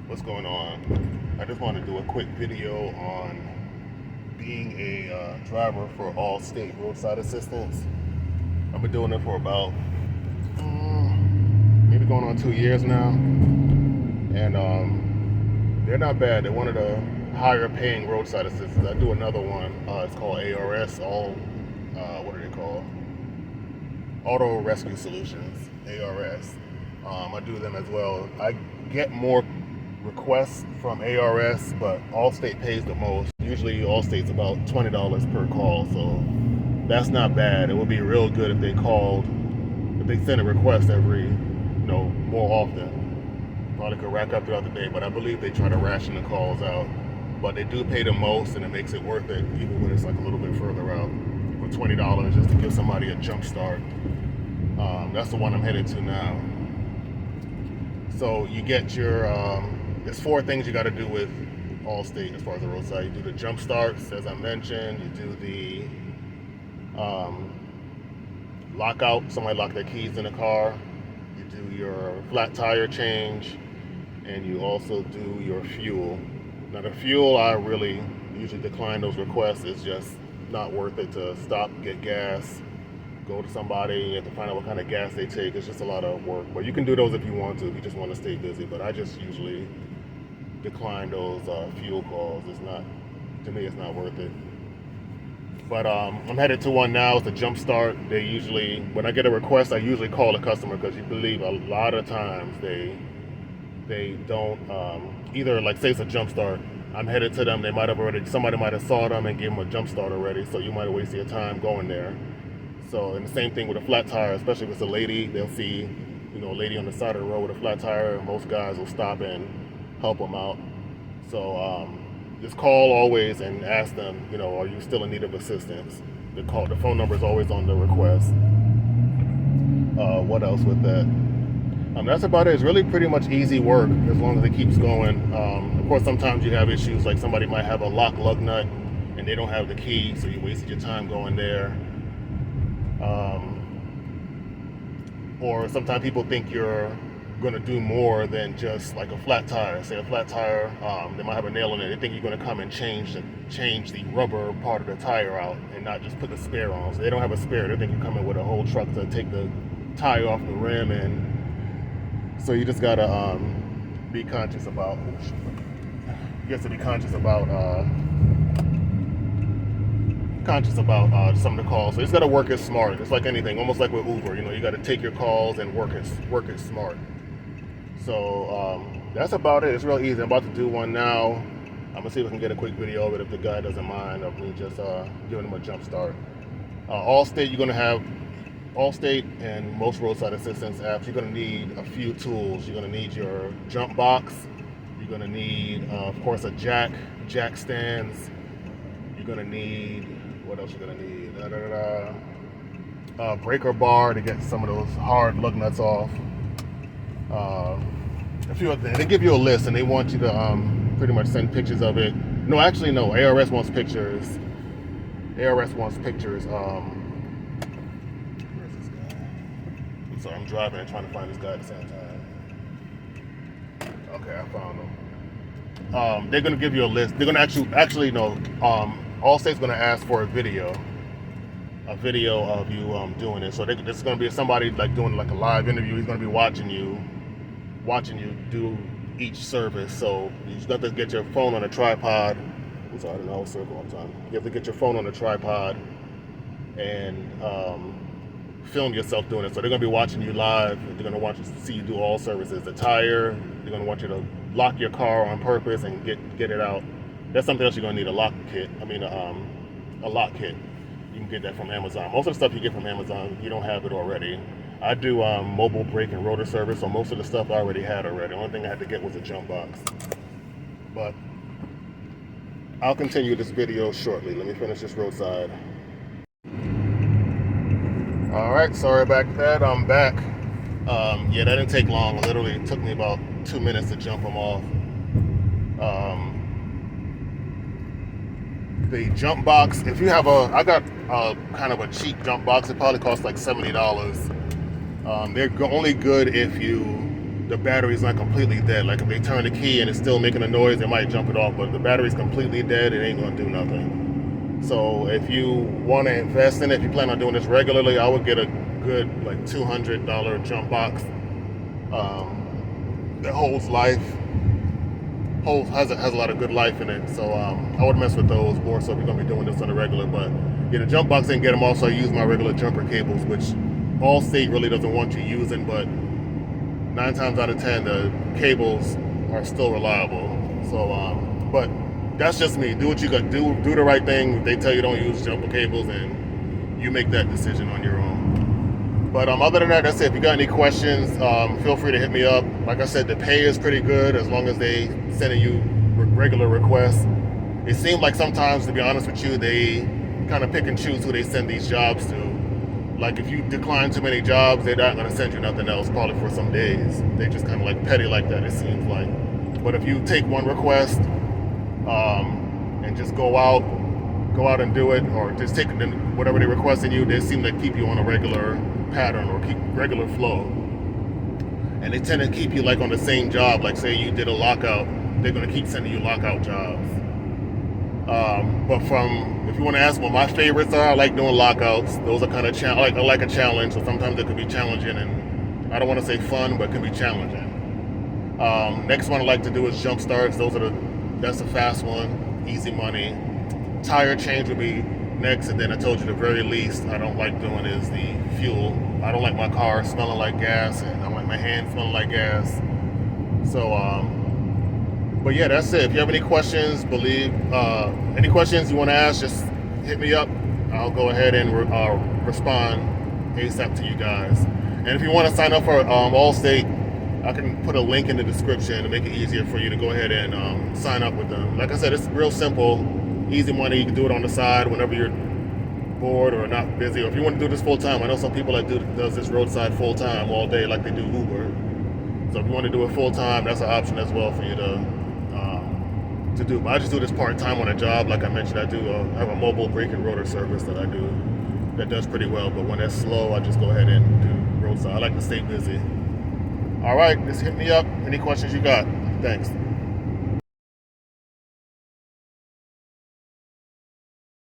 What's going on? I just want to do a quick video on being a driver for Allstate roadside assistance. I've been doing it for about maybe going on 2 years now, and they're not bad. They're one of the higher paying roadside assistants. I do another one. It's called ARS. What are they called? Auto Rescue Solutions. ARS. I do them as well. I get more requests from ARS, but Allstate pays the most. Usually Allstate's about $20 per call, so that's not bad. It would be real good if they sent a request every, more often. Probably could rack up throughout the day, but I believe they try to ration the calls out. But they do pay the most, and it makes it worth it, even when it's like a little bit further out. For $20 just to give somebody a jump start. That's the one I'm headed to now. So you get your, there's 4 things you got to do with Allstate as far as the roadside. You do the jump starts, as I mentioned. You do the lockout, somebody lock their keys in the car. You do your flat tire change, and you also do your fuel. Now the fuel, I really usually decline those requests. It's just not worth it to stop, get gas, go to somebody, you have to find out what kind of gas they take. It's just a lot of work. But you can do those if you want to, if you just want to stay busy. But I just usually decline those fuel calls. To me, it's not worth it. But I'm headed to one now. It's a jump start. When I get a request, I usually call the customer, because you believe a lot of times they don't, either, like, say it's a jump start, I'm headed to them, somebody might have saw them and gave them a jump start already, so you might have wasted your time going there. So, and the same thing with a flat tire, especially if it's a lady. They'll see, a lady on the side of the road with a flat tire. Most guys will stop and help them out. So just call always and ask them, are you still in need of assistance? The phone number is always on the request. What else with that? That's about it. It's really pretty much easy work as long as it keeps going. Of course, sometimes you have issues, like somebody might have a lock lug nut and they don't have the key, so you wasted your time going there. Or sometimes people think you're going to do more than just like a flat tire. Say a flat tire, they might have a nail in it. They think you're going to come and change the rubber part of the tire out and not just put the spare on. So they don't have a spare. They think you're coming with a whole truck to take the tire off the rim, and so you just gotta be conscious about. You have to be conscious about some of the calls. So you just gotta work it smart. It's like anything, almost like with Uber. You got to take your calls and work it smart. So that's about it. It's real easy. I'm about to do one now. I'm gonna see if I can get a quick video of it if the guy doesn't mind, of me just giving him a jump start. Allstate, you're gonna have Allstate and most roadside assistance apps. You're gonna need a few tools. You're gonna need your jump box. You're gonna need, of course, a jack stands. You're gonna need, what else you're gonna need? Breaker bar to get some of those hard lug nuts off. A few other things. They give you a list and they want you to pretty much send pictures of it. No, actually, no. ARS wants pictures. Where's this guy? I'm sorry, I'm driving and trying to find this guy at the same time. Okay, I found him. They're gonna give you a list. They're gonna actually no. Allstate's gonna ask for a video of you doing it. So this is gonna be somebody like doing like a live interview. He's gonna be watching you do each service. So you just have to get your phone on a tripod. I'm sorry, I didn't know I was circle on time. You have to get your phone on a tripod and film yourself doing it. So they're gonna be watching you live. They're gonna want you to see you do all services. The tire. They're gonna want you to lock your car on purpose and get it out. That's something else you're gonna need, a lock kit. A lock kit. You can get that from Amazon. Most of the stuff you get from Amazon, you don't have it already. I do mobile brake and rotor service, so most of the stuff I already had already. The only thing I had to get was a jump box. But I'll continue this video shortly. Let me finish this roadside. All right, sorry about that. I'm back. Yeah, that didn't take long. Literally, it took me about 2 minutes to jump them off. The jump box, if you have I got kind of a cheap jump box. It probably costs like $70. They're only good if you the battery's not completely dead. Like if they turn the key and it's still making a noise, they might jump it off, but if the battery's completely dead, it ain't gonna do nothing. So if you want to invest in it, if you plan on doing this regularly, I would get a good like $200 jump box that holds life, has a lot of good life in it. So I would mess with those more so if you're gonna be doing this on a regular. But yeah, the jump box didn't get them off, so I use my regular jumper cables, which Allstate really doesn't want you using, but 9 times out of 10 the cables are still reliable. So but that's just me. Do what you got. Do the right thing. If they tell you don't use jumper cables, and you make that decision on your own. But other than that, that's it. If you got any questions, feel free to hit me up. Like I said, the pay is pretty good as long as they sending you regular requests. It seems like sometimes, to be honest with you, they kind of pick and choose who they send these jobs to. Like if you decline too many jobs, they're not going to send you nothing else probably for some days. They just kind of like petty like that, it seems like. But if you take one request and just go out and do it, or just take whatever they're requesting you, they seem to keep you on a regular pattern or keep regular flow. And they tend to keep you like on the same job. Like say you did a lockout, they're going to keep sending you lockout jobs. But if you want to ask what my favorites are, I like doing lockouts. Those are kind of I like a challenge, so sometimes it could be challenging, and I don't want to say fun, but it can be challenging. Next one I like to do is jump starts. That's a fast one, easy money. Tire change would be next, and then I told you the very least I don't like doing is the fuel. I don't like my car smelling like gas, and I don't like my hands smelling like gas. So but yeah, that's it. If you have any questions, any questions you want to ask, just hit me up. I'll go ahead and respond ASAP to you guys. And if you want to sign up for Allstate, I can put a link in the description to make it easier for you to go ahead and sign up with them. Like I said, it's real simple, easy money. You can do it on the side whenever you're bored or not busy. Or if you want to do this full time, I know some people that does this Roadside full time all day, like they do Uber. So if you want to do it full time, that's an option as well for you to do. But I just do this part time on a job. Like I mentioned, I have a mobile brake and rotor service that I do that does pretty well. But when it's slow, I just go ahead and do Roadside. I like to stay busy. All right, just hit me up. Any questions you got? Thanks.